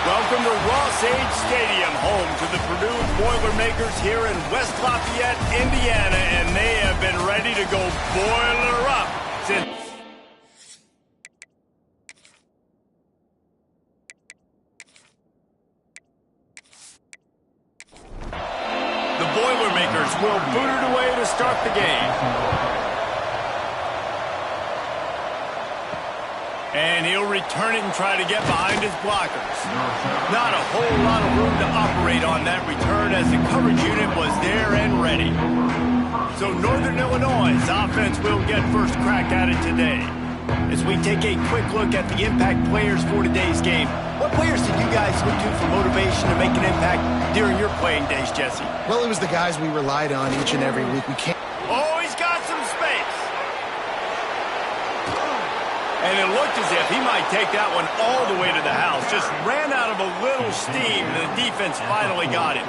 Welcome to Ross-Age Stadium, home to the Purdue Boilermakers here in West Lafayette, Indiana, and they have been ready to go boiler up since... The Boilermakers will boot it away to start the game. And he'll return it and try to get behind his blockers. Not a whole lot of room to operate on that return as the coverage unit was there and ready. So Northern Illinois' offense will get first crack at it today. As we take a quick look at the impact players for today's game, what players did you guys look to for motivation to make an impact during your playing days, Jesse? Well, it was the guys we relied on each and every week. We can't... Oh, he's got some space. And it looked as if he might take that one all the way to the house. Just ran out of a little steam. The defense finally got him.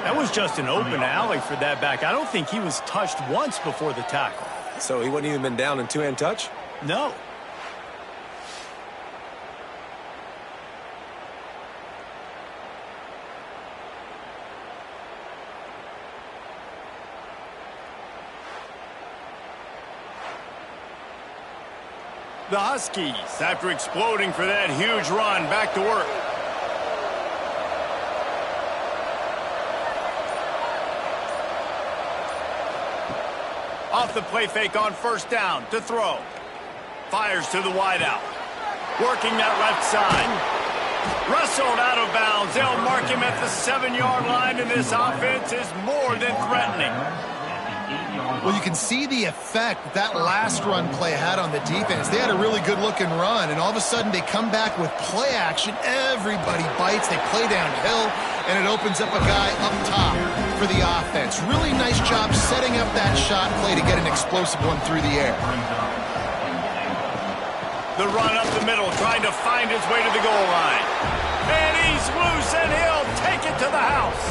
That was just an open alley for that back. I don't think he was touched once before the tackle. So he wouldn't even been down in two-hand touch? No. The Huskies, after exploding for that huge run, back to work. Off the play fake on first down to throw. Fires to the wideout. Working that left side. Wrestled out of bounds. They'll mark him at the 7-yard line, and this offense is more than threatening. Well, you can see the effect that last run play had on the defense. They had a really good-looking run, and all of a sudden they come back with play action. Everybody bites. They play downhill, and it opens up a guy up top for the offense. Really nice job setting up that shot play to get an explosive one through the air. The run up the middle, trying to find his way to the goal line. And he's loose, and he'll take it to the house.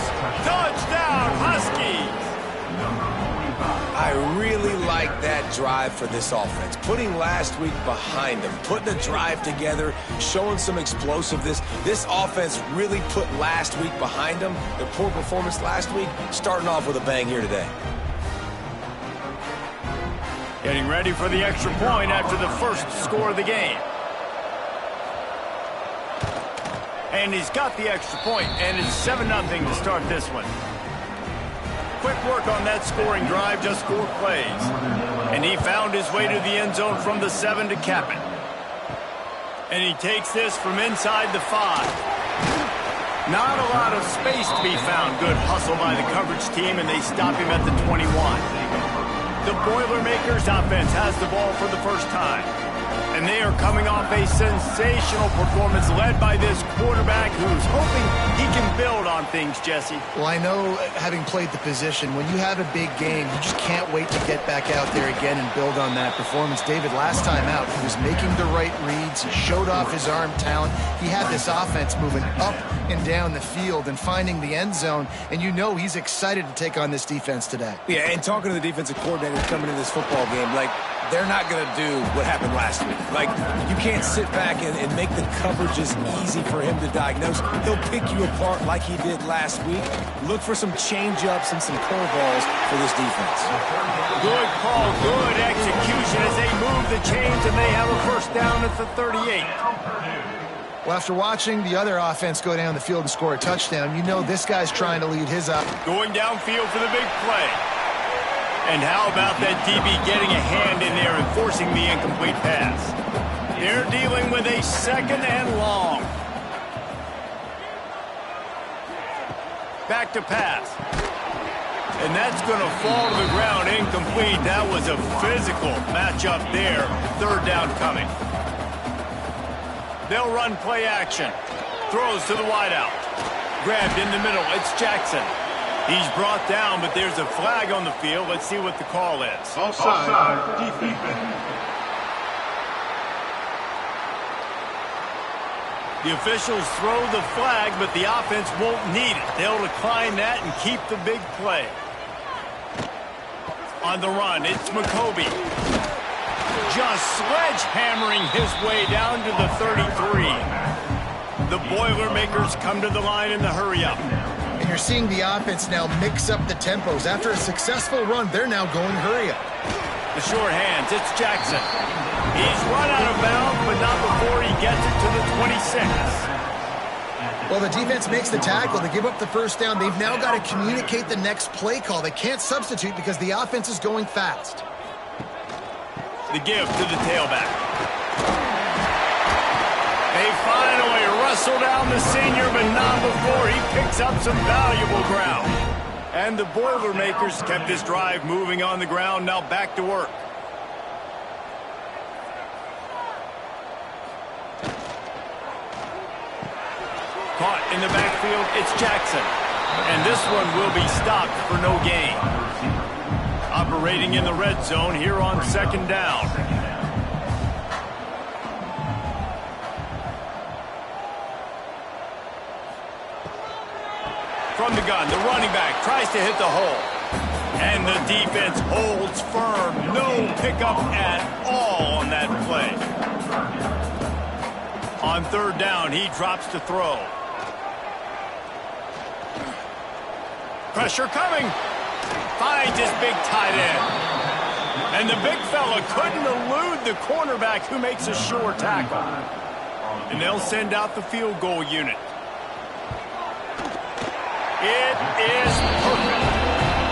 Touchdown, Huskies. I really like that drive for this offense. Putting last week behind them, putting a drive together, showing some explosiveness. This offense really put last week behind them. Their poor performance last week, starting off with a bang here today. Getting ready for the extra point after the first score of the game. And he's got the extra point, and it's 7-0 to start this one. Quick work on that scoring drive, just 4 plays. And he found his way to the end zone from the 7 to cap it. And he takes this from inside the 5. Not a lot of space to be found. Good hustle by the coverage team, and they stop him at the 21. The Boilermakers offense has the ball for the first time. And they are coming off a sensational performance led by this quarterback who's hoping he can build on things, Jesse. Well, I know, having played the position, when you have a big game, you just can't wait to get back out there again and build on that performance. David, last time out, he was making the right reads. He showed off his arm talent. He had this offense moving up and down the field and finding the end zone, and you know he's excited to take on this defense today. Yeah, and talking to the defensive coordinator coming into this football game, like, they're not going to do what happened last week. Like, you can't sit back and make the coverages easy for him to diagnose. He'll pick you apart like he did last week. Look for some change-ups and some curveballs for this defense. Good call, good execution as they move the chains, and they have a first down at the 38. Well, after watching the other offense go down the field and score a touchdown, you know this guy's trying to lead his up. Going downfield for the big play. And how about that DB getting a hand in there and forcing the incomplete pass? They're dealing with a 2nd and long. Back to pass. And that's going to fall to the ground incomplete. That was a physical matchup there. 3rd down coming. They'll run play action. Throws to the wideout. Grabbed in the middle. It's Jackson. He's brought down, but there's a flag on the field. Let's see what the call is. Offside, defense. The officials throw the flag, but the offense won't need it. They'll decline that and keep the big play. On the run, it's McCoby. Just sledgehammering his way down to the 33. The Boilermakers come to the line in the hurry-up. And you're seeing the offense now mix up the tempos. After a successful run, they're now going hurry-up. The short hands, it's Jackson. He's run out of bounds, but not before he gets it to the 26. Well, the defense makes the tackle to give up the first down. They've now got to communicate the next play call. They can't substitute because the offense is going fast. The give to the tailback. They finally wrestle down the senior, but not before he picks up some valuable ground. And the Boilermakers kept this drive moving on the ground, now back to work. Caught in the backfield, it's Jackson. And this one will be stopped for no gain. Operating in the red zone here on second down. From the gun, the running back tries to hit the hole. And the defense holds firm. No pickup at all on that play. On third down, he drops to throw. Pressure coming. Finds his big tight end. And the big fella couldn't elude the cornerback who makes a sure tackle. And they'll send out the field goal unit. It is perfect.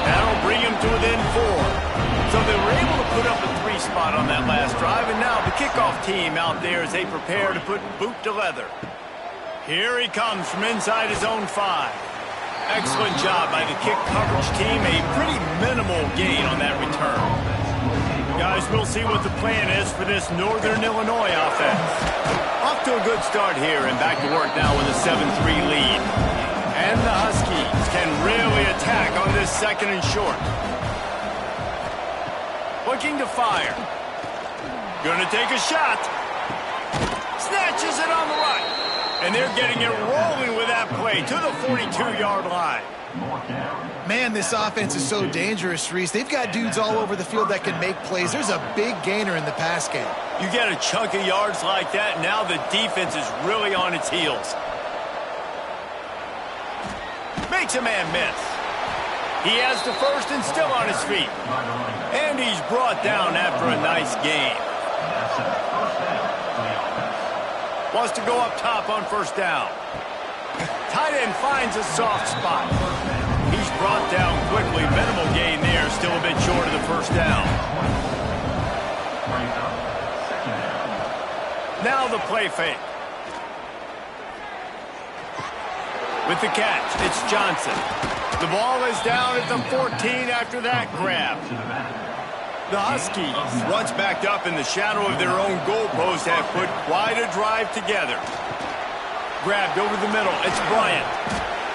That'll bring him to within 4. So they were able to put up a 3 spot on that last drive, and now the kickoff team out there as they prepare to put boot to leather. Here he comes from inside his own 5. Excellent job by the kick coverage team. A pretty minimal gain on that return. Guys, we'll see what the plan is for this Northern Illinois offense. Off to a good start here and back to work now with a 7-3 lead. And the Huskies can really attack on this second and short. Looking to fire. Gonna take a shot. Snatches it on the right. And they're getting it rolling with that play to the 42-yard line. Man, this offense is so dangerous, Reese. They've got dudes all over the field that can make plays. There's a big gainer in the pass game. You get a chunk of yards like that, now the defense is really on its heels. Makes a man miss. He has the first and still on his feet. And he's brought down after a nice gain. Wants to go up top on first down. Tight end finds a soft spot. He's brought down quickly. Minimal gain there. Still a bit short of the first down. Now the play fake. With the catch, it's Johnson. The ball is down at the 14 after that grab. The Huskies, once backed up in the shadow of their own goalpost, have put quite a drive together. Grabbed over the middle, it's Bryant.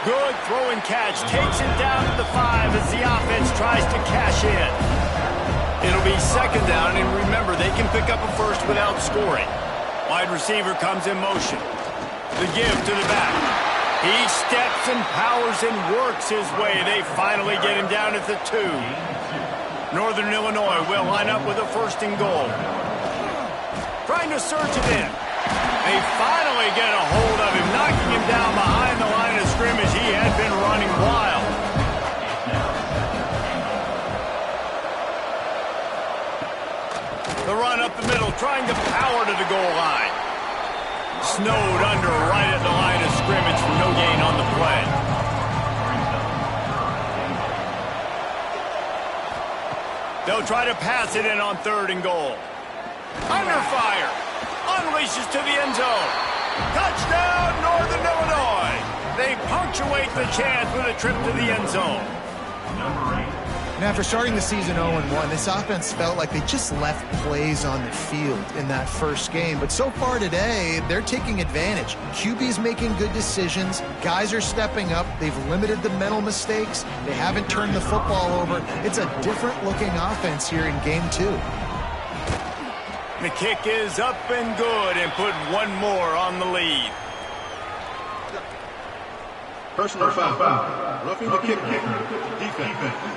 Good throw and catch, takes it down to the 5 as the offense tries to cash in. It'll be second down, and remember, they can pick up a first without scoring. Wide receiver comes in motion. The give to the back. He steps and powers and works his way. They finally get him down at the 2. Northern Illinois will line up with a first and goal. Trying to surge it in. They finally get a hold of him, knocking him down behind the line of scrimmage. He had been running wild. The run up the middle, trying to power to the goal line. Snowed under right at the line of scrimmage for no gain on the play. They'll try to pass it in on third and goal. Under fire. Unleashes to the end zone. Touchdown, Northern Illinois. They punctuate the chance with a trip to the end zone. And after starting the season 0-1, this offense felt like they just left plays on the field in that first game. But so far today, they're taking advantage. QB's making good decisions. Guys are stepping up. They've limited the mental mistakes. They haven't turned the football over. It's a different-looking offense here in Game 2. The kick is up and good and put one more on the lead. Personal foul. Roughing the kick. Defense.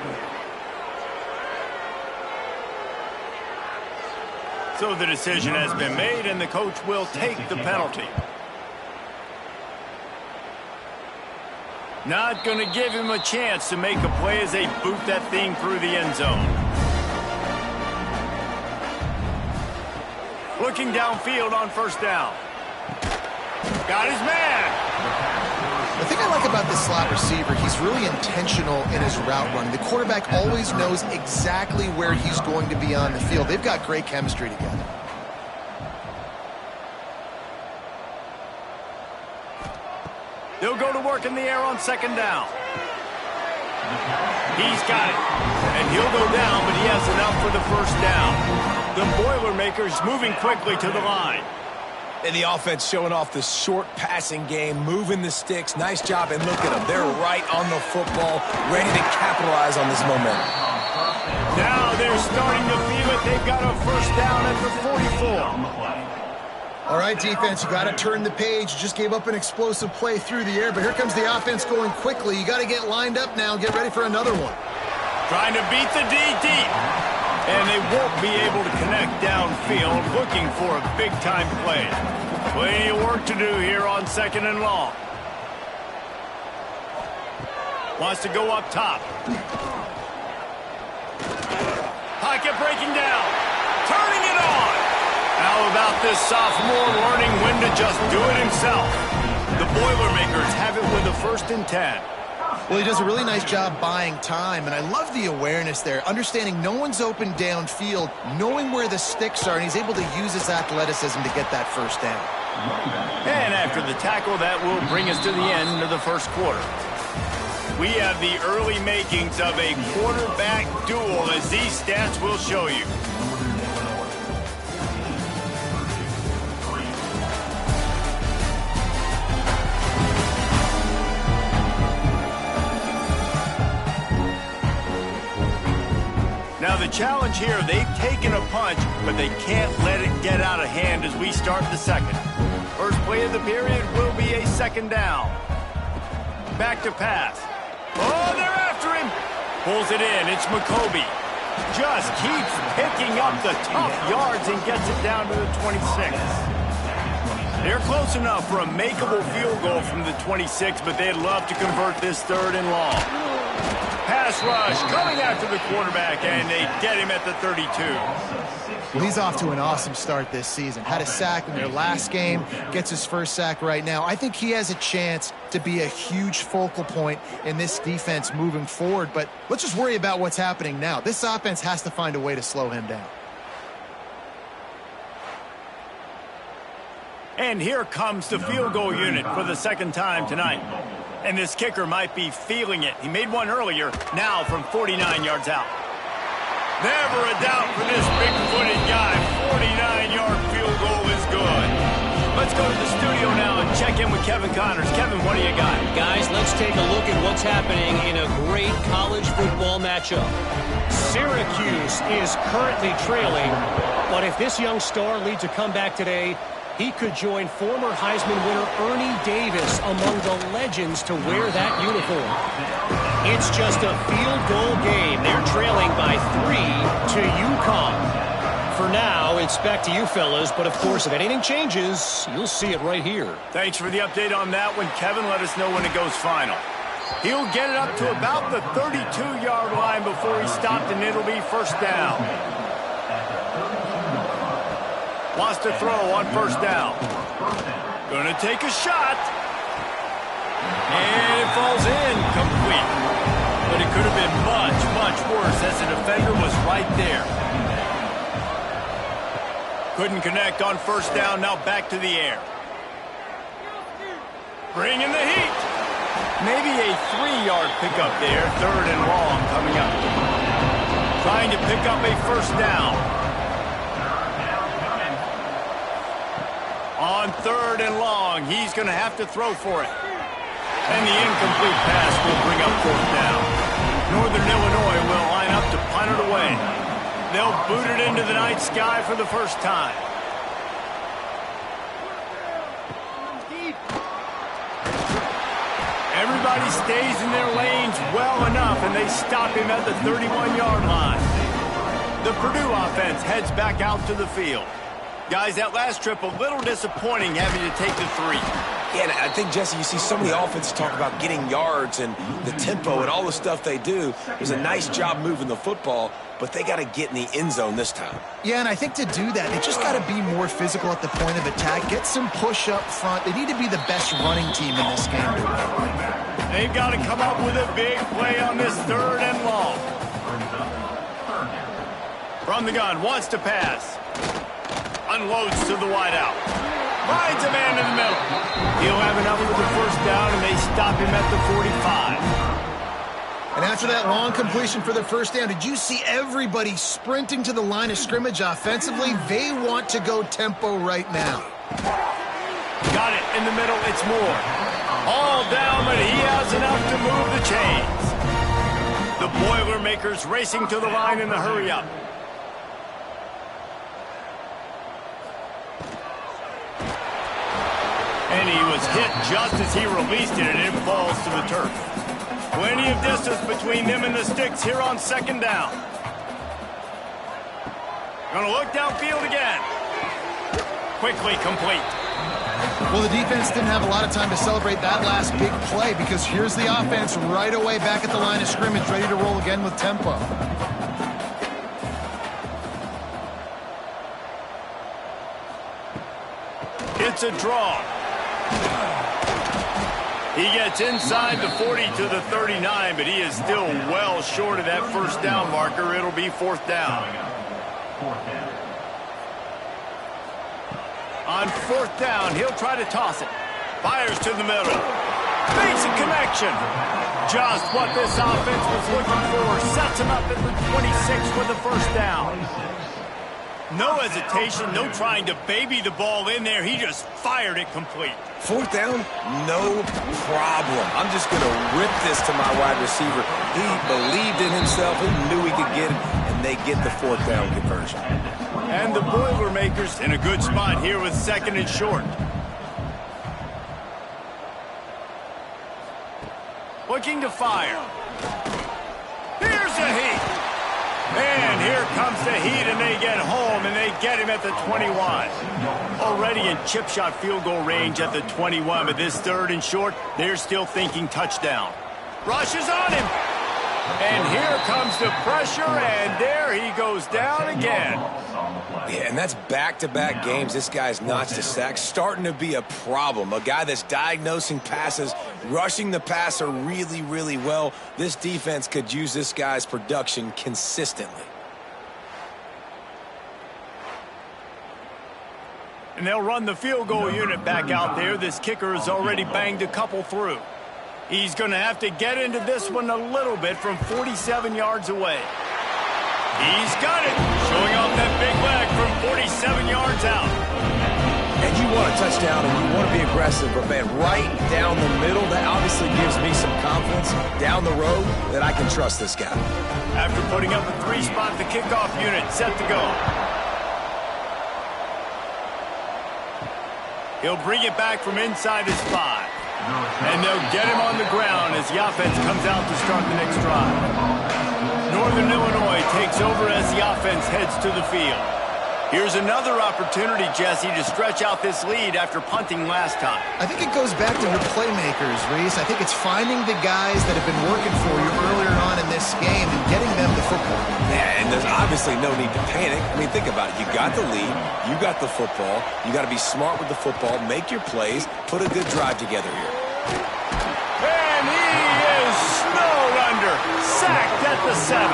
So the decision has been made, and the coach will take the penalty. Not going to give him a chance to make a play as they boot that thing through the end zone. Looking downfield on first down. Got his man. The thing I like about this slot receiver, he's really intentional in his route running. The quarterback always knows exactly where he's going to be on the field. They've got great chemistry together. They'll go to work in the air on second down. He's got it. And he'll go down, but he has enough for the first down. The Boilermakers moving quickly to the line. And the offense showing off the short passing game, moving the sticks. Nice job, and look at them. They're right on the football, ready to capitalize on this momentum. Now they're starting to feel it. They've got a first down at the 44. All right, defense, you got to turn the page. You just gave up an explosive play through the air, but here comes the offense going quickly. You got to get lined up now and get ready for another one. Trying to beat the D deep. And they won't be able to connect downfield, looking for a big-time play. Plenty of work to do here on second and long. Wants to go up top. Pocket breaking down. Turning it on. How about this sophomore learning when to just do it himself? The Boilermakers have it with a 1st and 10. Well, he does a really nice job buying time, and I love the awareness there, understanding no one's open downfield, knowing where the sticks are, and he's able to use his athleticism to get that first down. And after the tackle, that will bring us to the end of the first quarter. We have the early makings of a quarterback duel, as these stats will show you. Now the challenge here, they've taken a punch, but they can't let it get out of hand as we start the second. First play of the period will be a second down. Back to pass. Oh, they're after him. Pulls it in. It's McCoby. Just keeps picking up the tough yards and gets it down to the 26. They're close enough for a makeable field goal from the 26, but they'd love to convert this 3rd and long. Pass rush coming after the quarterback, and they get him at the 32. Well, he's off to an awesome start this season. Had a sack in their last game, gets his first sack right now. I think he has a chance to be a huge focal point in this defense moving forward, but let's just worry about what's happening now. This offense has to find a way to slow him down. And here comes the field goal unit for the 2nd time tonight. And this kicker might be feeling it. He made one earlier, now from 49 yards out. Never a doubt for this big-footed guy. 49-yard field goal is good. Let's go to the studio now and check in with Kevin Connors. Kevin, what do you got? Guys, let's take a look at what's happening in a great college football matchup. Syracuse is currently trailing, but if this young star leads a comeback today, he could join former Heisman winner Ernie Davis among the legends to wear that uniform. It's just a field goal game. They're trailing by 3 to UConn. For now, it's back to you fellas, but of course, if anything changes, you'll see it right here. Thanks for the update on that one, Kevin. Let us know when it goes final. He'll get it up to about the 32-yard line before he stopped, and it'll be first down. Wants to throw on first down. Gonna take a shot. And it falls in complete. But it could have been much, much worse as the defender was right there. Couldn't connect on first down. Now back to the air. Bringing the heat. Maybe a 3-yard pickup there. 3rd and long coming up. Trying to pick up a first down. On 3rd and long, he's going to have to throw for it. And the incomplete pass will bring up 4th down. Northern Illinois will line up to punt it away. They'll boot it into the night sky for the first time. Everybody stays in their lanes well enough, and they stop him at the 31-yard line. The Purdue offense heads back out to the field. Guys, that last trip, a little disappointing having to take the 3. Yeah, and I think, Jesse, you see so many offenses talk about getting yards and the tempo and all the stuff they do. It was a nice job moving the football, but they got to get in the end zone this time. Yeah, and I think to do that, they just got to be more physical at the point of attack, get some push up front. They need to be the best running team in this game. They've got to come up with a big play on this 3rd and long. From the gun, wants to pass. Unloads to the wideout. Finds a man in the middle. He'll have enough for the 1st down, and they stop him at the 45. And after that long completion for the 1st down, did you see everybody sprinting to the line of scrimmage offensively? They want to go tempo right now. Got it in the middle. It's Moore. All down, but he has enough to move the chains. The Boilermakers racing to the line in the hurry-up. And he was hit just as he released it, and it falls to the turf. Plenty of distance between them and the sticks here on 2nd down. Gonna look downfield again. Quickly complete. Well, the defense didn't have a lot of time to celebrate that last big play because here's the offense right away back at the line of scrimmage, ready to roll again with tempo. It's a draw. He gets inside the 40 to the 39, but he is still well short of that 1st down marker. It'll be 4th down. On 4th down, he'll try to toss it. Fires to the middle. Basic connection. Just what this offense was looking for. Sets him up at the 26 with the 1st down. No hesitation, no trying to baby the ball in there. He just fired it complete. 4th down, no problem. I'm just going to rip this to my wide receiver. He believed in himself. He knew he could get it, and they get the 4th down conversion. And the Boilermakers in a good spot here with 2nd and short. Looking to fire. Here's a heat. And here comes the heat, and they get home, and they get him at the 21. Already in chip shot field goal range at the 21, but this 3rd and short, they're still thinking touchdown. Rushes on him. And here comes the pressure, and there he goes down again. Yeah, and that's back-to-back games. This guy's notched a sack, starting to be a problem. A guy that's diagnosing passes, rushing the passer really, really well. This defense could use this guy's production consistently. And they'll run the field goal unit back out there. This kicker has already banged a couple through. He's going to have to get into this one a little bit from 47 yards away. He's got it. Showing off that big leg from 47 yards out. And you want a touchdown and you want to be aggressive, but, man, right down the middle, that obviously gives me some confidence down the road that I can trust this guy. After putting up a 3-spot, the kickoff unit set to go. He'll bring it back from inside his 5. And they'll get him on the ground as the offense comes out to start the next drive. Northern Illinois takes over as the offense heads to the field. Here's another opportunity, Jesse, to stretch out this lead after punting last time. I think it goes back to your playmakers, Reese. I think it's finding the guys that have been working for you earlier on in this game and getting them the football. Yeah, and there's obviously no need to panic. I mean, think about it. You got the lead. You got the football. You got to be smart with the football. Make your plays. Put a good drive together here. And he is snowed under. Sacked at the 7.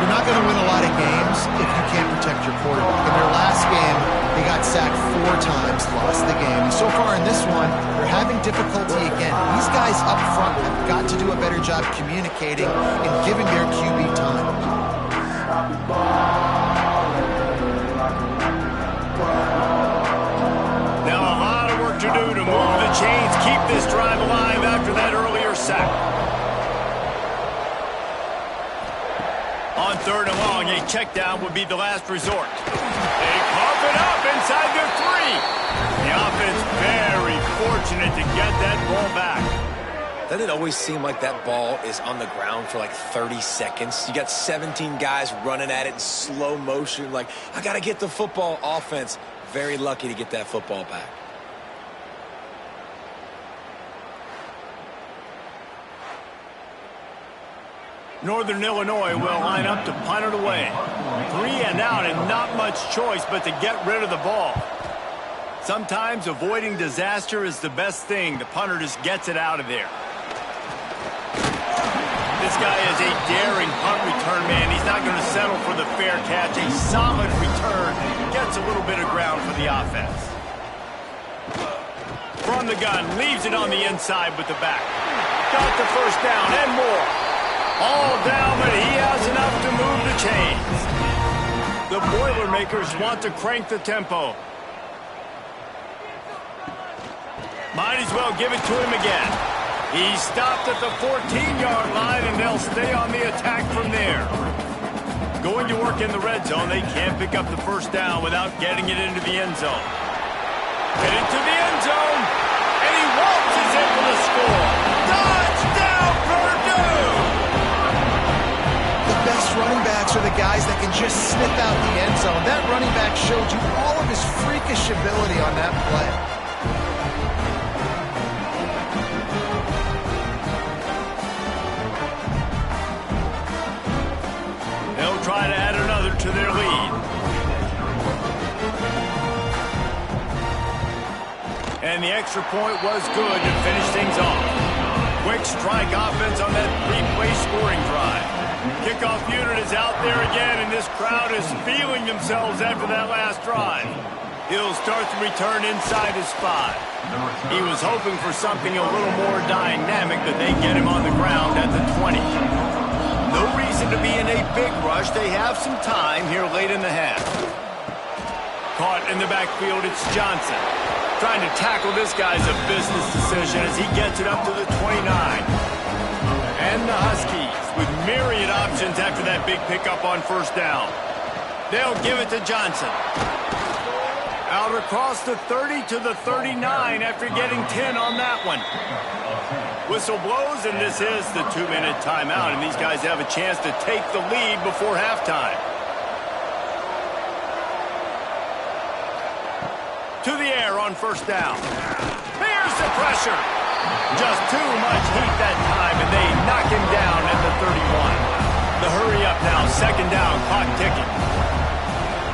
You're not going to win a lot of games if you can't protect your quarterback. In their last game, they got sacked 4 times, lost the game. And so far in this one, they're having difficulty again. These guys up front have got to do a better job communicating and giving their QB time. Now a lot of work to do to move the chains, keep this drive alive after that earlier sack. On 3rd and long, a check down would be the last resort. They pump it up inside their 3. The offense very fortunate to get that ball back. Doesn't it always seem like that ball is on the ground for like 30 seconds? You got 17 guys running at it in slow motion. Like, I got to get the football. Offense, very lucky to get that football back. Northern Illinois will line up to punt it away. 3 and out and not much choice but to get rid of the ball. Sometimes avoiding disaster is the best thing. The punter just gets it out of there. This guy is a daring punt return man. He's not going to settle for the fair catch. A solid return. Gets a little bit of ground for the offense. From the gun, leaves it on the inside with the back. Got the first down and more. All down, but he has enough to move the chains. The Boilermakers want to crank the tempo. Might as well give it to him again. He stopped at the 14-yard line, and they'll stay on the attack from there. Going to work in the red zone. They can't pick up the first down without getting it into the end zone. Get into the end zone, and he waltzes in for the score. Touchdown, Purdue! The best running backs are the guys that can just sniff out the end zone. That running back showed you all of his freakish ability on that play. They'll try to add another to their lead. And the extra point was good to finish things off. Quick strike offense on that 3-play scoring drive. Kickoff unit is out there again, and this crowd is feeling themselves after that last drive. He'll start the return inside his 5. He was hoping for something a little more dynamic, but they get him on the ground at the 20. No reason to be in a big rush. They have some time here late in the half. Caught in the backfield, it's Johnson. Trying to tackle this guy's a business decision as he gets it up to the 29. And the Huskies with myriad options after that big pickup on first down. They'll give it to Johnson. Out across the 30 to the 39 after getting 10 on that one. Whistle blows, and this is the 2-minute timeout, and these guys have a chance to take the lead before halftime. To the air on first down. Here's the pressure. Just too much heat that time, and they knock him down at the 31. The hurry up now, second down, clock ticking.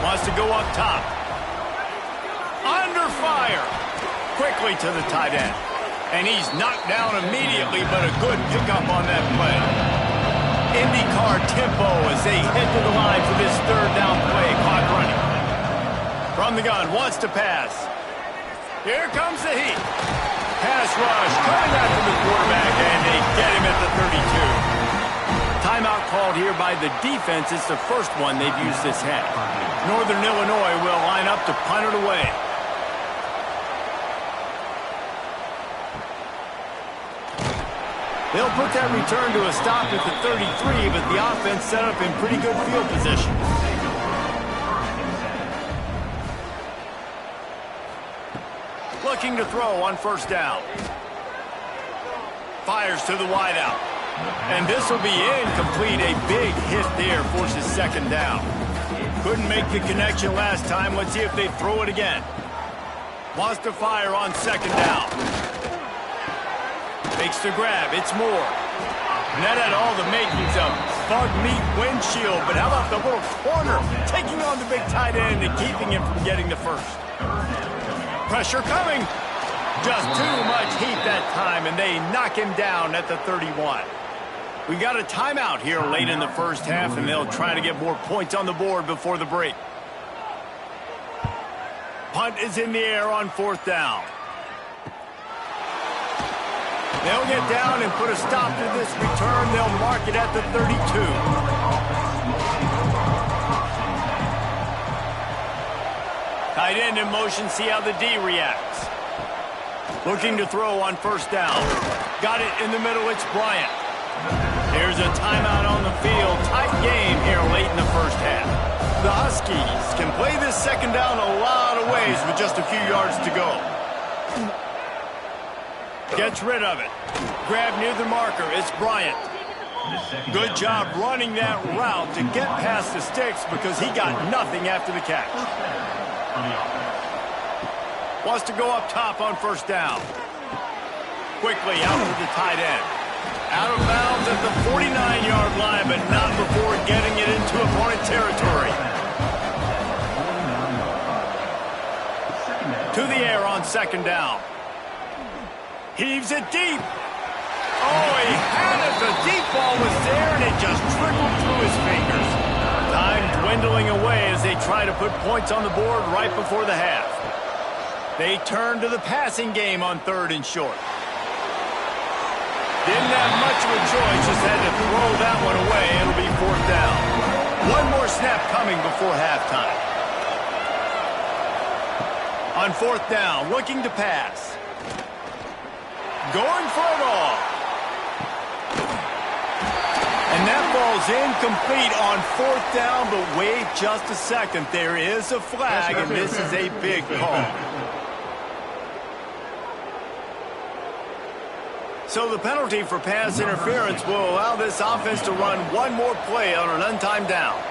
Wants to go up top. Under fire. Quickly to the tight end. And he's knocked down immediately, but a good pickup on that play. IndyCar tempo as they head to the line for this third down play. Clock running. From the gun, wants to pass. Here comes the heat. Pass rush coming after the quarterback, and they get him at the 32. Timeout called here by the defense. It's the first one they've used this half. Northern Illinois will line up to punt it away. They'll put that return to a stop at the 33, but the offense set up in pretty good field position. Looking to throw on first down. Fires to the wideout. And this will be incomplete. A big hit there forces second down. Couldn't make the connection last time. Let's see if they throw it again. Wants to fire on second down. Makes the grab. It's Moore. And that had all the makings of bug meat windshield. But how about the little corner taking on the big tight end and keeping him from getting the first? Pressure coming. Just too much heat that time, and they knock him down at the 31. We got a timeout here late in the first half, and they'll try to get more points on the board before the break. Punt is in the air on fourth down. They'll get down and put a stop to this return. They'll mark it at the 32. Tight end in motion, see how the D reacts. Looking to throw on first down. Got it in the middle, it's Bryant. Here's a timeout on the field. Tight game here late in the first half. The Huskies can play this second down a lot of ways with just a few yards to go. Gets rid of it. Grab near the marker, it's Bryant. Good job running that route to get past the sticks because he got nothing after the catch. Wants to go up top on first down. Quickly out to the tight end. Out of bounds at the 49-yard line, but not before getting it into opponent territory. To the air on second down. Heaves it deep. Oh, he had it. The deep ball was there, and it just trickled through his fingers. Time dwindling away as they try to put points on the board right before the half. They turn to the passing game on 3rd and short. Didn't have much of a choice, just had to throw that one away. It'll be 4th down. One more snap coming before halftime. On 4th down, looking to pass. Going for it all. And that ball's incomplete on 4th down, but wait just a second. There is a flag, and this is a big call. So the penalty for pass interference will allow this offense to run one more play on an untimed down.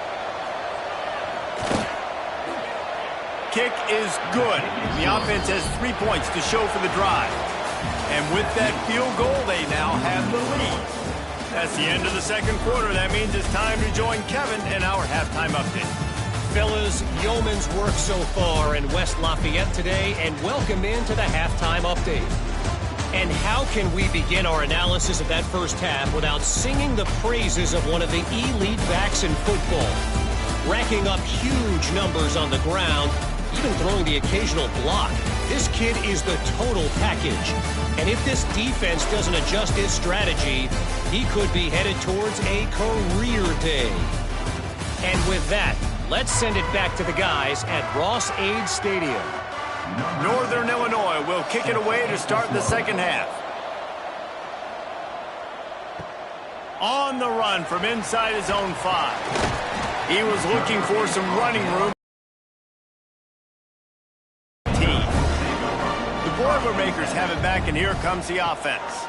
Kick is good. The offense has 3 points to show for the drive. And with that field goal, they now have the lead. That's the end of the second quarter. That means it's time to join Kevin in our halftime update. Fellas, yeoman's work so far in West Lafayette today, and welcome into the halftime update. And how can we begin our analysis of that first half without singing the praises of one of the elite backs in football? Racking up huge numbers on the ground, even throwing the occasional block. This kid is the total package. And if this defense doesn't adjust his strategy, he could be headed towards a career day. And with that, let's send it back to the guys at Ross-Ade Stadium. Northern Illinois will kick it away to start the second half. On the run from inside his own 5. He was looking for some running room. The Boilermakers have it back, and here comes the offense.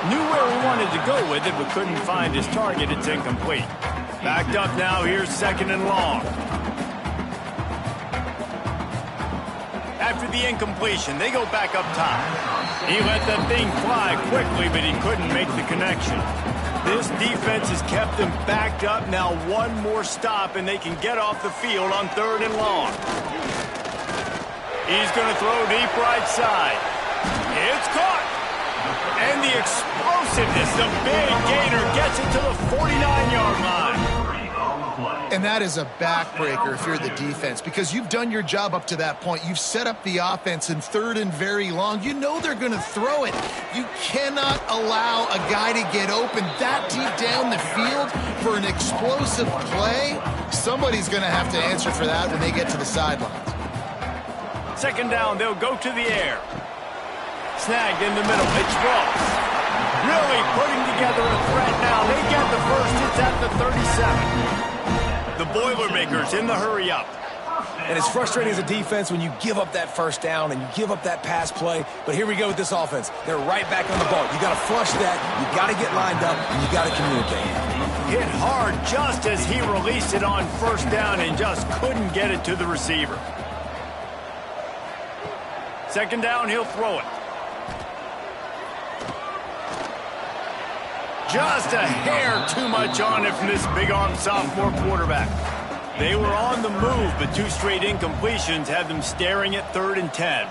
Knew where he wanted to go with it, but couldn't find his target. It's incomplete. Backed up now. Here's 2nd and long. After the incompletion, they go back up top. He let that thing fly quickly, but he couldn't make the connection. This defense has kept them backed up. Now one more stop, and they can get off the field on 3rd and long. He's going to throw deep right side. It's caught. And the explosiveness, the big gainer gets it to the 49-yard line. And that is a backbreaker if you're the defense, because you've done your job up to that point. You've set up the offense in 3rd and very long. You know they're going to throw it. You cannot allow a guy to get open that deep down the field for an explosive play. Somebody's going to have to answer for that when they get to the sidelines. 2nd down, they'll go to the air. Snagged in the middle. It's Ross. Really putting together a threat now. They get the first. It's at the 37. The Boilermakers in the hurry-up. And it's frustrating as a defense when you give up that first down and you give up that pass play. But here we go with this offense. They're right back on the ball. You got to flush that. You got to get lined up, and you got to communicate. Hit hard just as he released it on 1st down and just couldn't get it to the receiver. 2nd down, he'll throw it. Just a hair too much on it from this big-arm sophomore quarterback. They were on the move, but 2 straight incompletions had them staring at 3rd and 10.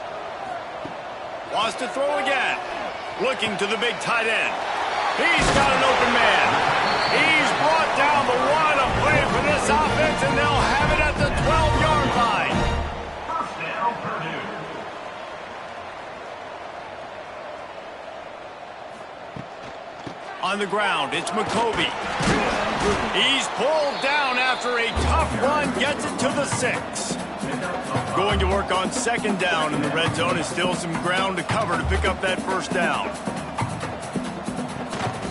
Wants to throw again. Looking to the big tight end. He's got an open man. He's brought down the one. A play for this offense, and they'll have it at the 12-yard line. First down, Purdue. On the ground, it's McCovey. He's pulled down after a tough run, gets it to the 6. Going to work on 2nd down, and the red zone is still some ground to cover to pick up that 1st down.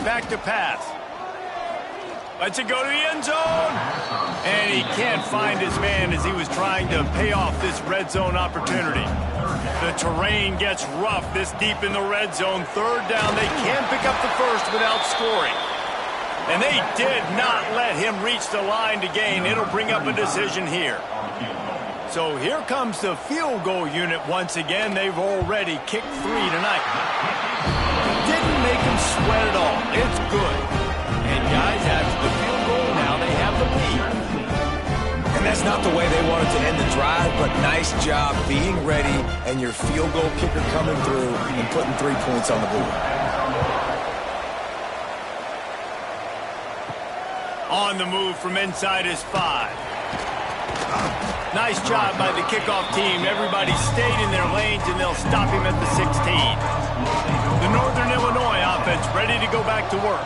Back to pass. Lets it go to the end zone. And he can't find his man as he was trying to pay off this red zone opportunity. The terrain gets rough this deep in the red zone. 3rd down, they can pick up the first without scoring. And they did not let him reach the line to gain. It'll bring up a decision here. So here comes the field goal unit once again. They've already kicked 3 tonight. Didn't make them sweat at all. It's good. And guys, after the field goal, now they have the lead. And that's not the way they wanted to end the drive, but nice job being ready and your field goal kicker coming through and putting 3 points on the board. On the move from inside his 5. Nice job by the kickoff team. Everybody stayed in their lanes, and they'll stop him at the 16. The Northern Illinois offense ready to go back to work.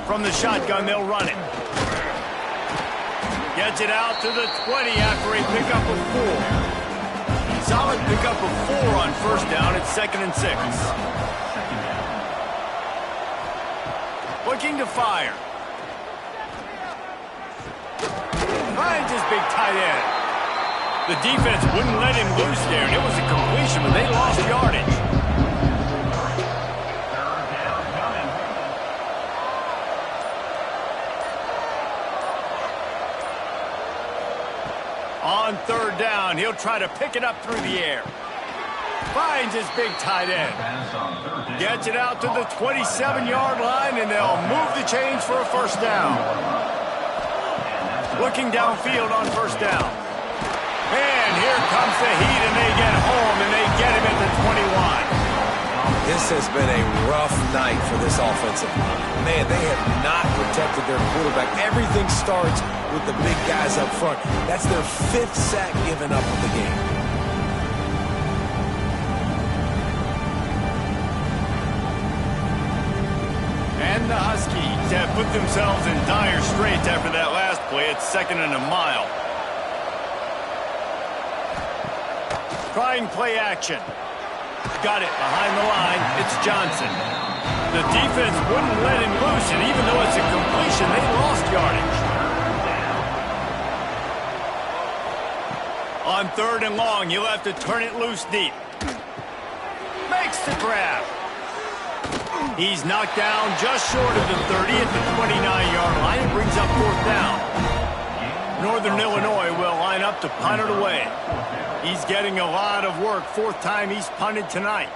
From the shotgun, they'll run it. Gets it out to the 20 after a pickup of 4. Solid pickup of 4 on first down. It's 2nd and 6. Looking to fire. Finds his big tight end. The defense wouldn't let him loose there, and it was a completion, but they lost yardage. On 3rd down, he'll try to pick it up through the air. Finds his big tight end. Gets it out to the 27-yard line, and they'll move the chains for a first down. Looking downfield on first down. And here comes the heat, and they get home, and they get him at the 21. This has been a rough night for this offensive line. Man, they have not protected their quarterback. Everything starts with the big guys up front. That's their 5th sack given up of the game. And the Huskies have put themselves in dire straits after that last play. It's 2nd and a mile. Trying play action. Got it behind the line. It's Johnson. The defense wouldn't let him loose, and even though it's a completion, they lost yardage. On 3rd and long, you'll have to turn it loose deep. Makes the grab. He's knocked down just short of the 30 at the 29-yard line. It brings up 4th down. Northern Illinois will line up to punt it away. He's getting a lot of work. 4th time he's punted tonight.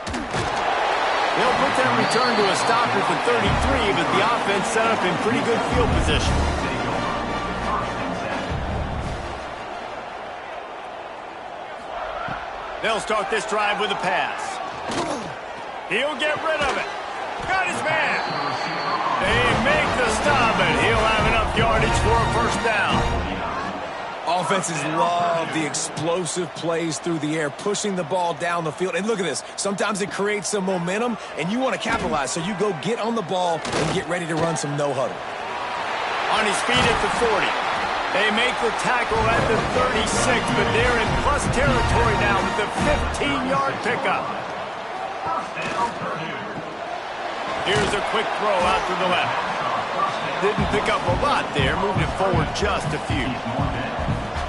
They'll put that return to a stop at the 33, but the offense set up in pretty good field position. They'll start this drive with a pass. He'll get rid of it. Got his man. They make the stop, and he'll have enough yardage for a first down. Offenses love the explosive plays through the air, pushing the ball down the field. And look at this. Sometimes it creates some momentum, and you want to capitalize. So you go get on the ball and get ready to run some no-huddle. On his feet at the 40. They make the tackle at the 36, but they're in plus territory now with the 15-yard pickup. Here's a quick throw out to the left. Didn't pick up a lot there, moved it forward just a few.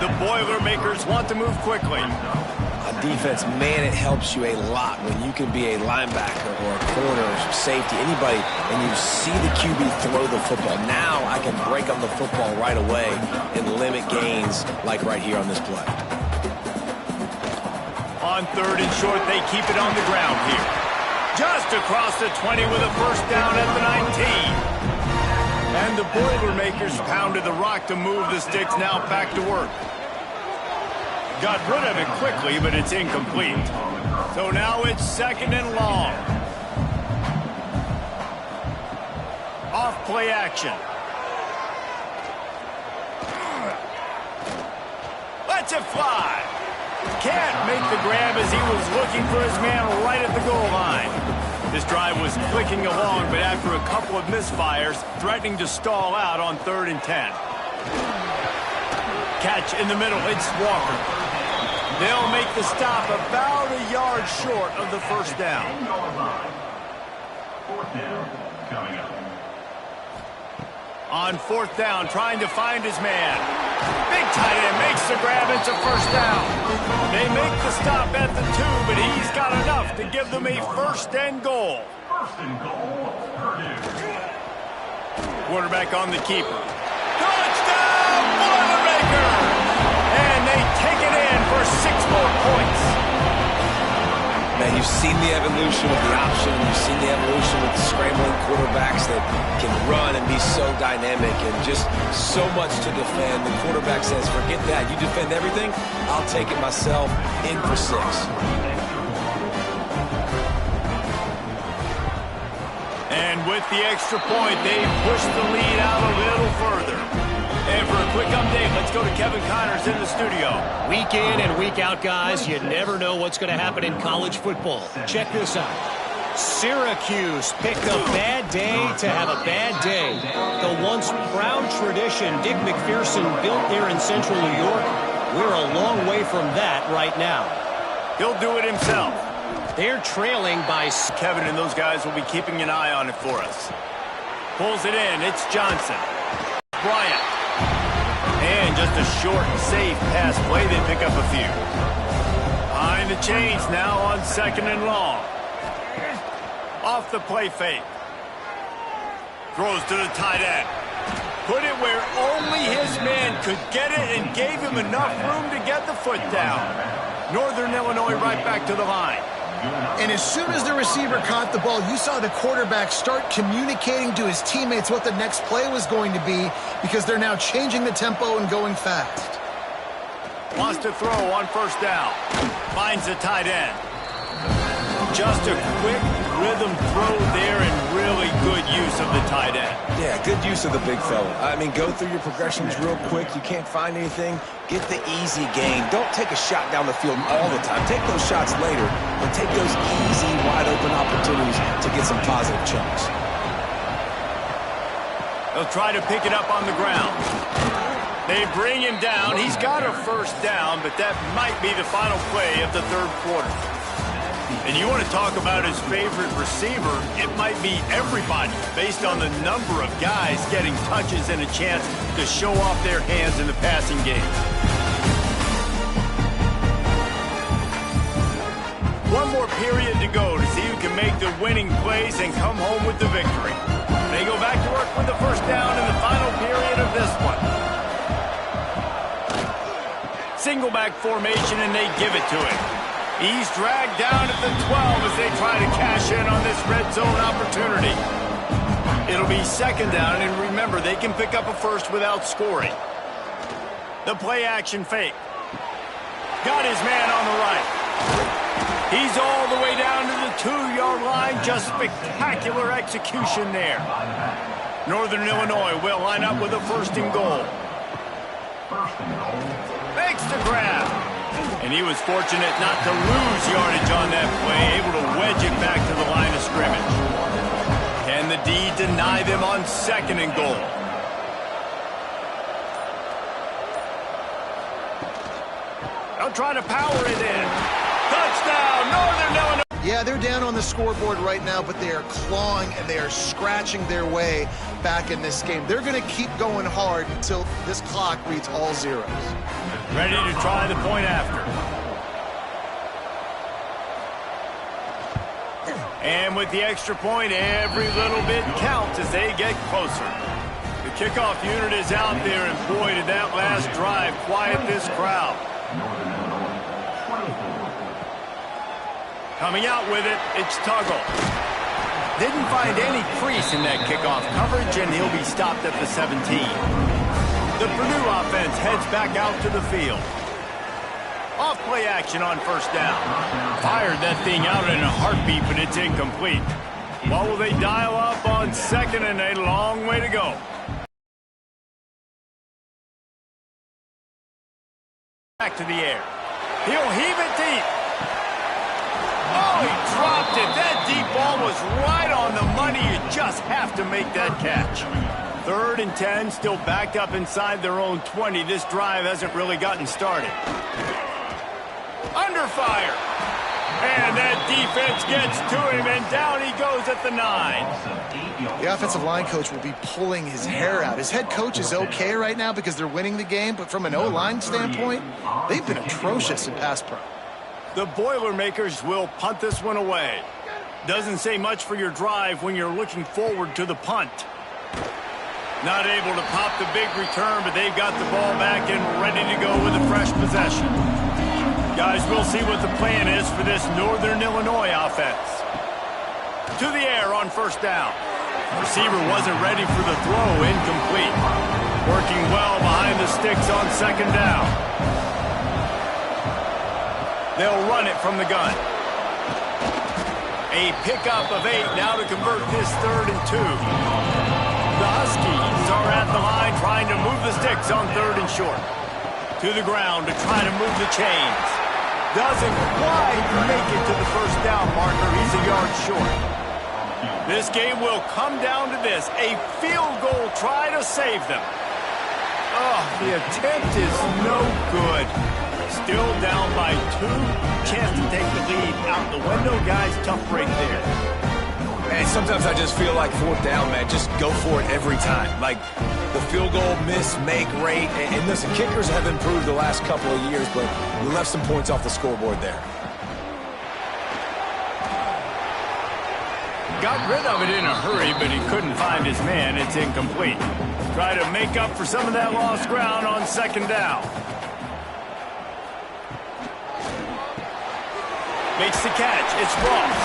The Boilermakers want to move quickly. On defense, man, it helps you a lot when you can be a linebacker or a corner or safety, anybody, and you see the QB throw the football. Now I can break on the football right away and limit gains like right here on this play. On 3rd and short, they keep it on the ground here. Just across the 20 with a first down at the 19. And the Boilermakers pounded the rock to move the sticks, now back to work. Got rid of it quickly, but it's incomplete. So now it's 2nd and long. Off play action. Lets it fly. Can't make the grab as he was looking for his man right at the goal line. This drive was clicking along, but after a couple of misfires, threatening to stall out on 3rd and 10. Catch in the middle, it's Walker. They'll make the stop about a yard short of the first down. 4th down coming up. On 4th down, trying to find his man. Big tight end makes the grab. It's a first down. They make the stop at the 2, but he's got enough to give them a 1st and goal. 1st and goal, Purdue. Quarterback on the keeper. Touchdown, Boilermaker! And they take it in for 6 more points. Man, you've seen the evolution of the option. You've seen the evolution with the scrambling quarterbacks that can run and be so dynamic and just so much to defend. The quarterback says, forget that. You defend everything, I'll take it myself. In for 6. And with the extra point, they push the lead out a little further. And for a quick update, let's go to Kevin Connors in the studio. Week in and week out, guys, you never know what's going to happen in college football. Check this out. Syracuse picked a bad day to have a bad day. The once proud tradition Dick McPherson built there in central New York, we're a long way from that right now. He'll do it himself. They're trailing by... Kevin and those guys will be keeping an eye on it for us. Pulls it in. It's Johnson. Bryant. And just a short and safe pass play. They pick up a few. Behind the chains now on 2nd and long. Off the play fake. Throws to the tight end. Put it where only his man could get it and gave him enough room to get the foot down. Northern Illinois right back to the line. And as soon as the receiver caught the ball, you saw the quarterback start communicating to his teammates what the next play was going to be because they're now changing the tempo and going fast. Wants to throw on 1st down. Finds the tight end. Just a quick rhythm throw there and really good use of the tight end. Yeah, good use of the big fella. I mean, go through your progressions real quick. You can't find anything. Get the easy gain. Don't take a shot down the field all the time. Take those shots later, and take those easy, wide-open opportunities to get some positive chunks. They'll try to pick it up on the ground. They bring him down. He's got a 1st down, but that might be the final play of the 3rd quarter. And you want to talk about his favorite receiver, it might be everybody based on the number of guys getting touches and a chance to show off their hands in the passing game. One more period to go to see who can make the winning plays and come home with the victory. They go back to work with the 1st down in the final period of this one. Single back formation, and they give it to him. He's dragged down at the 12 as they try to cash in on this red zone opportunity. It'll be 2nd down, and remember, they can pick up a 1st without scoring. The play action fake. Got his man on the right. He's all the way down to the 2-yard line. Just spectacular execution there. Northern Illinois will line up with a 1st and goal. Makes the grab. And he was fortunate not to lose yardage on that play, able to wedge it back to the line of scrimmage. Can the D deny them on 2nd and goal? They'll try to power it in. Touchdown, Northern Illinois. Yeah, they're down on the scoreboard right now, but they are clawing and they are scratching their way back in this game. They're going to keep going hard until this clock reads all zeros. Ready to try the point after. And with the extra point, every little bit counts as they get closer. The kickoff unit is out there, and boy, did that last drive quiet this crowd. Coming out with it, it's Tuggle. Didn't find any crease in that kickoff coverage, and he'll be stopped at the 17. The Purdue offense heads back out to the field. Off play action on 1st down. Fired that thing out in a heartbeat, but it's incomplete. What will they dial up on 2nd, and a long way to go? Back to the air. He'll heave it deep. Oh, he dropped it. That deep ball was right on the money. You just have to make that catch. 3rd and 10, still backed up inside their own 20. This drive hasn't really gotten started. Under fire. And that defense gets to him, and down he goes at the 9. The offensive line coach will be pulling his hair out. His head coach is okay right now because they're winning the game, but from an O-line standpoint, they've been atrocious in pass pro. The Boilermakers will punt this one away. Doesn't say much for your drive when you're looking forward to the punt. Not able to pop the big return, but they've got the ball back and ready to go with a fresh possession. Guys, we'll see what the plan is for this Northern Illinois offense. To the air on first down. Receiver wasn't ready for the throw, incomplete. Working well behind the sticks on second down. They'll run it from the gun. A pickup of 8 now to convert this 3rd and 2. The Huskies are at the line trying to move the sticks on 3rd and short. To the ground to try to move the chains. Doesn't quite make it to the first down marker. He's a yard short. This game will come down to this. A field goal try to save them. Oh, the attempt is no good. Still down by 2. Chance to take the lead out the window. Guys, tough break there. Man, sometimes I just feel like 4th down, man. Just go for it every time. Like the field goal miss, make rate. And listen, kickers have improved the last couple of years, but we left some points off the scoreboard there. Got rid of it in a hurry, but he couldn't find his man. It's incomplete. Try to make up for some of that lost ground on second down. Makes the catch. It's Ross.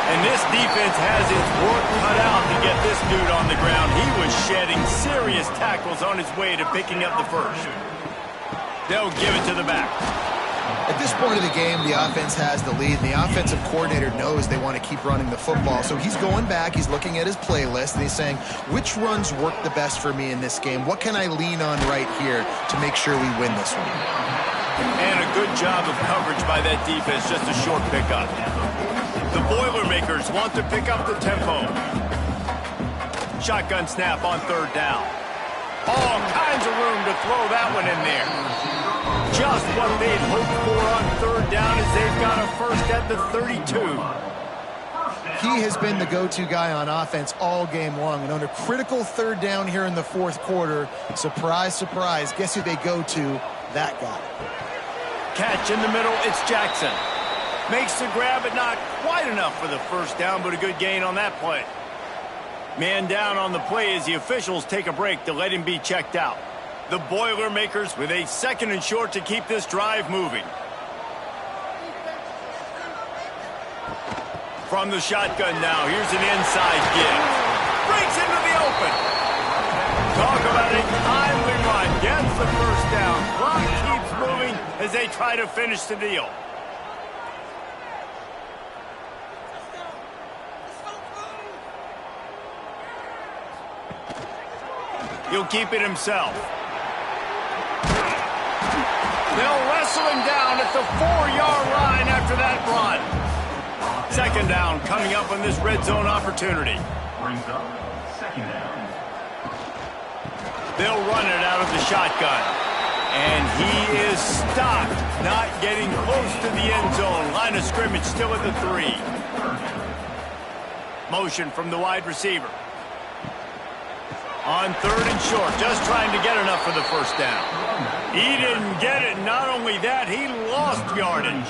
And this defense has its work cut out to get this dude on the ground. He was shedding serious tackles on his way to picking up the first. They'll give it to the back. At this point of the game, the offense has the lead, and the offensive coordinator knows they want to keep running the football. So he's going back, he's looking at his playlist, and he's saying, which runs work the best for me in this game? What can I lean on right here to make sure we win this one? And a good job of coverage by that defense, just a short pickup. The Boilermakers want to pick up the tempo. Shotgun snap on 3rd down. All kinds of room to throw that one in there. Just what they'd hoped for on 3rd down as they've got a first at the 32. He has been the go-to guy on offense all game long. And on a critical 3rd down here in the 4th quarter, surprise, surprise, guess who they go to? That guy. Catch in the middle, it's Jackson. Makes the grab, but not quite enough for the first down, but a good gain on that play. Man down on the play as the officials take a break to let him be checked out. The Boilermakers with a 2nd and short to keep this drive moving. From the shotgun now, here's an inside give. Breaks into the open. Talk about a timely run. Gets the first down. Clock keeps moving as they try to finish the deal. He'll keep it himself. They'll wrestle him down at the 4-yard line after that run. 2nd down coming up on this red zone opportunity. Brings up 2nd down. They'll run it out of the shotgun. And he is stopped, not getting close to the end zone. Line of scrimmage still at the 3. Motion from the wide receiver. On 3rd and short, just trying to get enough for the first down. He didn't get it. Not only that, he lost yardage.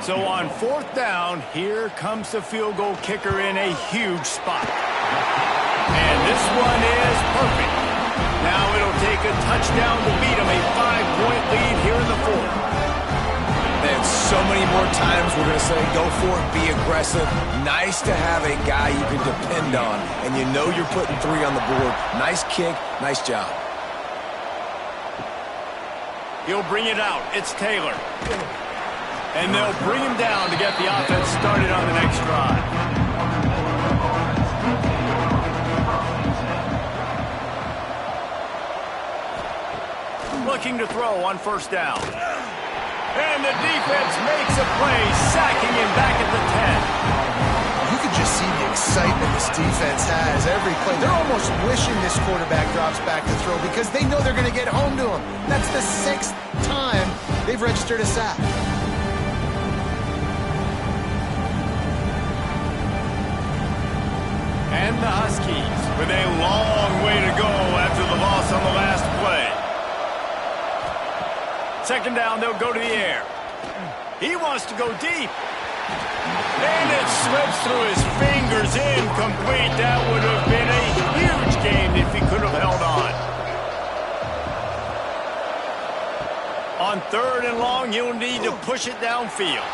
So on 4th down, here comes the field goal kicker in a huge spot. And this one is perfect. Now it'll take a touchdown to beat him, a 5-point lead here in the 4th. And so many more times we're going to say, go for it, be aggressive. Nice to have a guy you can depend on, and you know you're putting 3 on the board. Nice kick, nice job. He'll bring it out. It's Taylor. And they'll bring him down to get the offense started on the next drive. Looking to throw on first down. And the defense makes a play, sacking him back at the 10. You could just see the excitement this defense has every play. They're almost wishing this quarterback drops back to throw because they know they're going to get home to him. That's the 6th time they've registered a sack. And the Huskies with a long way to go after the loss on the last play. 2nd down, they'll go to the air. He wants to go deep. And it slips through his fingers, incomplete. That would have been a huge gained if he could have held on. On 3rd and long, you'll need to push it downfield.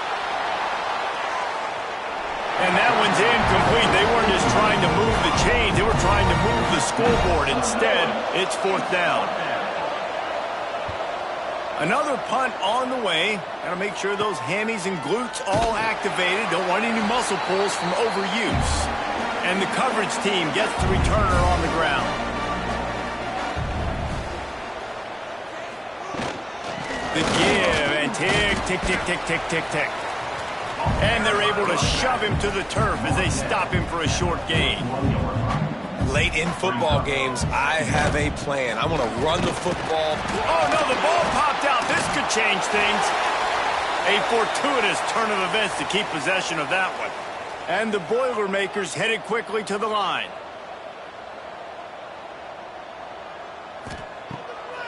And that one's incomplete. They weren't just trying to move the chains. They were trying to move the scoreboard. Instead, it's 4th down. Another punt on the way. Got to make sure those hammies and glutes all activated. Don't want any muscle pulls from overuse. And the coverage team gets the returner on the ground. The give and tick, tick, tick, tick, tick, tick, tick. And they're able to shove him to the turf as they stop him for a short gain. Late in football games, I have a plan. I want to run the football. Oh, no, the ball popped out. This could change things. A fortuitous turn of events to keep possession of that one. And the Boilermakers headed quickly to the line.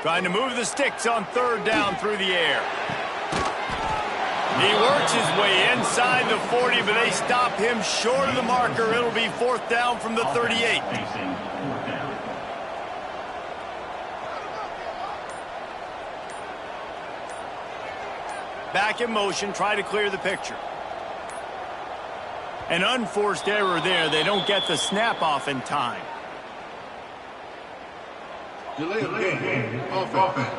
Trying to move the sticks on 3rd down through the air. He works his way inside the 40, but they stop him short of the marker. It'll be 4th down from the 38. Back in motion, try to clear the picture. An unforced error there. They don't get the snap off in time. Delay of game. Offense.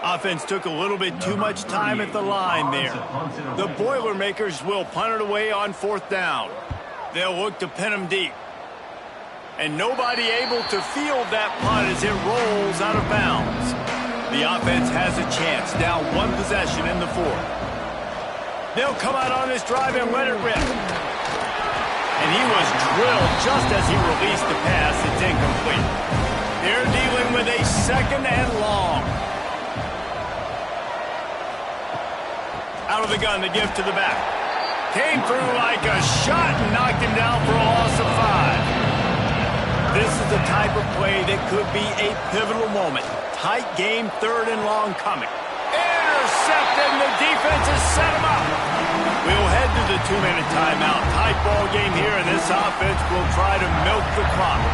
Offense took a little bit too much time at the line there. The Boilermakers will punt it away on 4th down. They'll look to pin them deep. And nobody able to field that punt as it rolls out of bounds. The offense has a chance, down 1 possession in the 4th. They'll come out on this drive and let it rip. And he was drilled just as he released the pass. It's incomplete. They're dealing with a 2nd and long. Out of the gun, the give to the back. Came through like a shot and knocked him down for a loss of 5. This is the type of play that could be a pivotal moment. Tight game, 3rd and long coming. Intercepted, and the defense has set him up. We'll head to the 2-minute timeout. Tight ball game here, and this offense will try to milk the clock.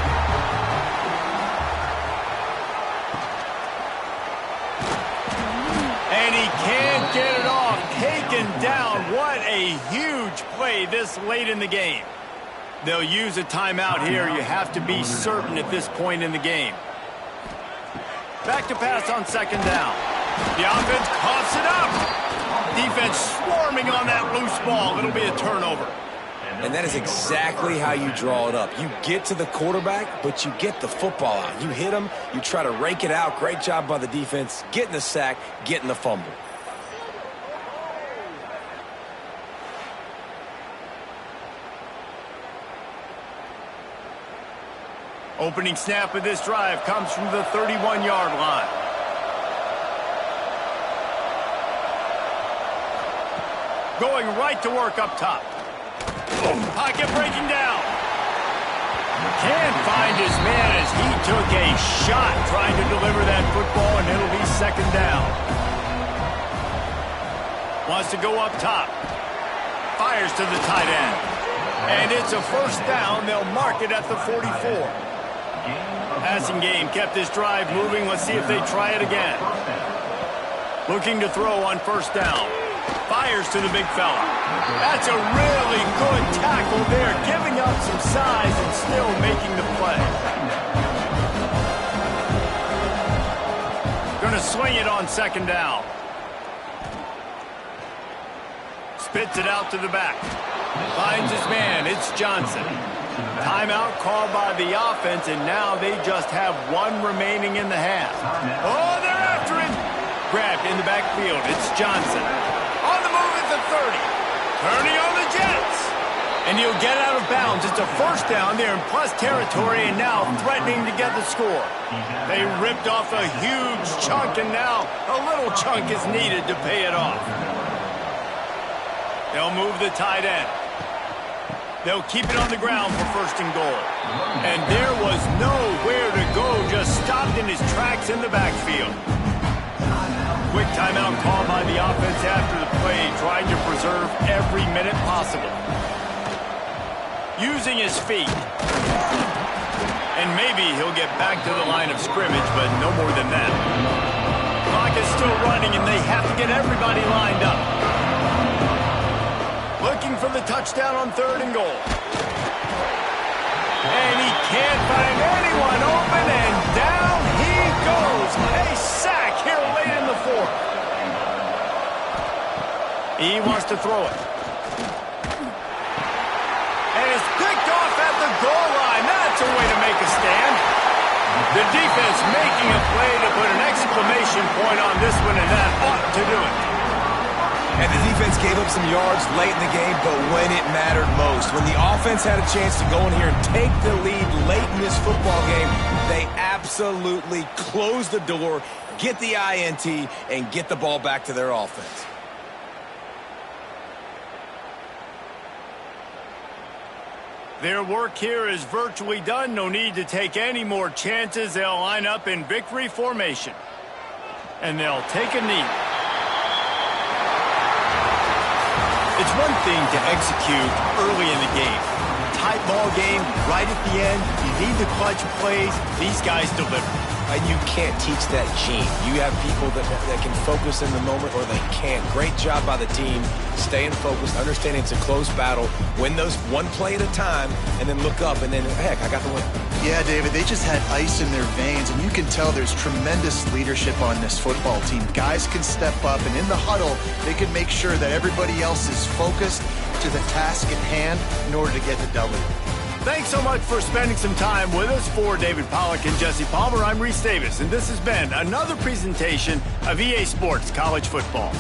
And he can't get it off. Taken down. What a huge play this late in the game. They'll use a timeout here. You have to be certain at this point in the game. Back to pass on 2nd down. The offense coughs it up. Defense swarming on that loose ball. It'll be a turnover. And that is exactly how you draw it up. You get to the quarterback, but you get the football out. You hit him, you try to rake it out. Great job by the defense. Getting the sack, getting the fumble. Opening snap of this drive comes from the 31-yard line. Going right to work up top. Pocket breaking down. Can't find his man as he took a shot trying to deliver that football, and it'll be 2nd down. Wants to go up top. Fires to the tight end. And it's a 1st down. They'll mark it at the 44. Passing game kept this drive moving. Let's see if they try it again. Looking to throw on 1st down. Fires to the big fella. That's a really good tackle there, giving up some size and still making the play. Going to swing it on 2nd down. Spits it out to the back. Finds his man. It's Johnson. Timeout called by the offense, and now they just have 1 remaining in the half. Oh, they're after him. Grabbed in the backfield. It's Johnson. On the move at the 30. Turning on the Jets. And he'll get out of bounds. It's a 1st down. They're in plus territory and now threatening to get the score. They ripped off a huge chunk, and now a little chunk is needed to pay it off. They'll move the tight end. They'll keep it on the ground for 1st and goal. And there was nowhere to go, just stopped in his tracks in the backfield. Quick timeout call by the offense after the play, trying to preserve every minute possible. using his feet. And maybe he'll get back to the line of scrimmage, but no more than that. Clock is still running, and they have to get everybody lined up. Looking for the touchdown on 3rd and goal. And he can't find anyone open, and down he goes. A sack here late in the 4th. He wants to throw it. And it's picked off at the goal line. That's a way to make a stand. The defense making a play to put an exclamation point on this one, and that ought to do it. And the defense gave up some yards late in the game, but when it mattered most, when the offense had a chance to go in here and take the lead late in this football game, they absolutely closed the door, get the INT, and get the ball back to their offense. Their work here is virtually done. No need to take any more chances. They'll line up in victory formation. And they'll take a knee. It's one thing to execute early in the game. Tight ball game, right at the end. You need the clutch plays. These guys deliver. And you can't teach that gene. You have people that can focus in the moment or they can't. Great job by the team, staying focused, understanding it's a close battle, win those one play at a time, and then look up, and then, heck, I got the win. Yeah, David, they just had ice in their veins, and you can tell there's tremendous leadership on this football team. Guys can step up, and in the huddle, they can make sure that everybody else is focused to the task at hand in order to get the W. Thanks so much for spending some time with us. For David Pollack and Jesse Palmer, I'm Reese Davis, and this has been another presentation of EA Sports College Football.